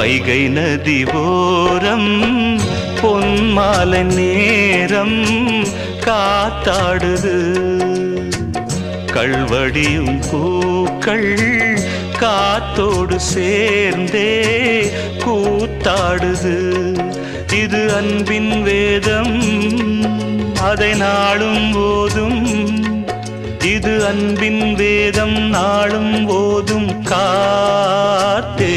வைகை நதி ஓரம் பொன்மாலை நேரம் காத்தாடுது கள்வடியும் பூக்கள் காத்தோடு சேர்ந்தே கூத்தாடுது இது அன்பின் வேதம் அதை நாளும் ஓதும் இது அன்பின் வேதம் நாளும் ஓதும் காத்தே